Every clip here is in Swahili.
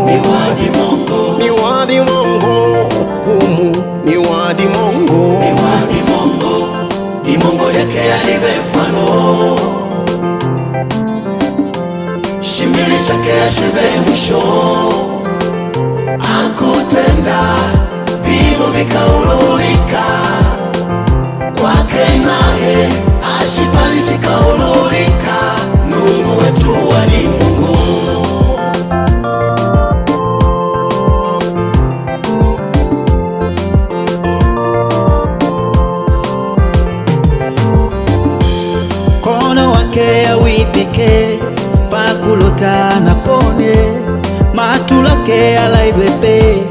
ni wadi Mungu, ni wadi Mungu, humu ni wadi Mungu, ni wadi Mungu, ni Mungu yake alivyo mfano, shimili chake ashive mwisho, akutenda vimu vikaululika, kwake naye ashipalishi kaululika, Mungu wetu wadi Mungu. Kono wake awipike pakulota na pone, matulake alaidwepe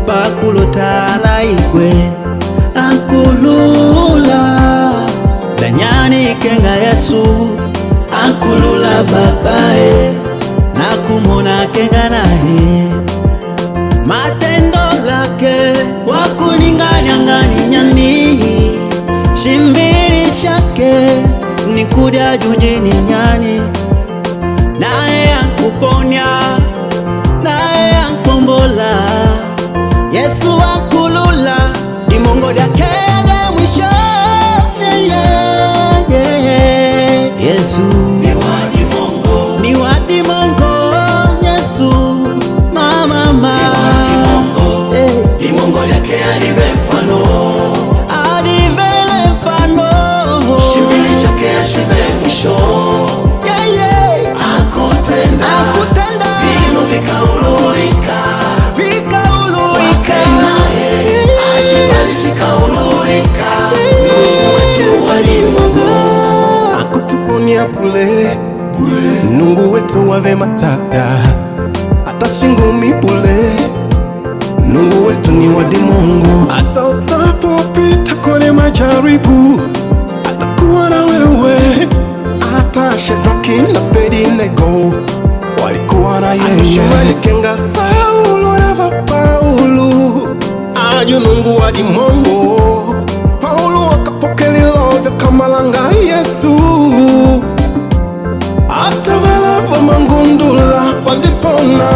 pakulota na igwe, ankulula danyani kenga Yesu, ankulula babae na kumona kenga naye, matendo lake wakuninganyangani nyani, shimbiri shake ni kuja junjini nyani, naye ankuponya, naye ankombola, Yesu akulula di Mungu yake de mwisho, Yesu ni wadi Mungu, ni wadi Mungu, Yesu mama mama, ni Mungu, ni Mungu yake alivyo mfano, alivyo mfano, shimili chake ashive mwisho, akutenda vimu vikaululika, kwake naye ashipalishi kaululika, Mungu wetu wadi Mungu. akutuponia bule, Mungu wetu wave matata, hata shingumi bule, Mungu wetu ni wadi Mungu. Hata utapopita kwenye majaribu, atakuwa na wewe. Hata Shadraki na Abednego walikuwa na yeye. Kenga Saulo na Paulo, aju Mungu wadi Mungu. Paulo akapokelewa kama langa Yesu, atavala mangundula walipona,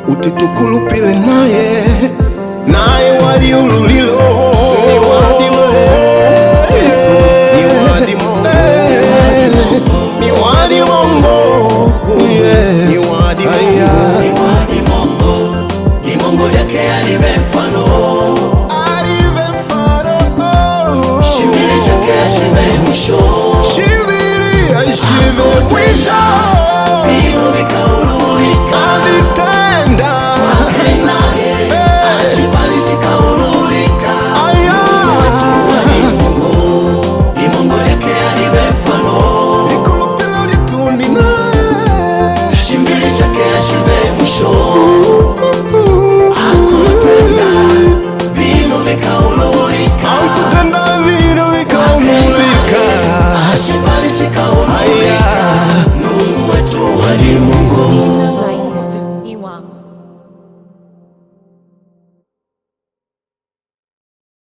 utitukulupile naye, naye waliululilo, ni wadi Mungu, Yesu ni wadi Mungu, ni wadi Mungu, ni wadi Mungu, Ni wadi Mungu, ni Mungu yake alivyo mfano, shimili chake ashive mwisho, shiviri aishive mwisho, vimu vikaululika,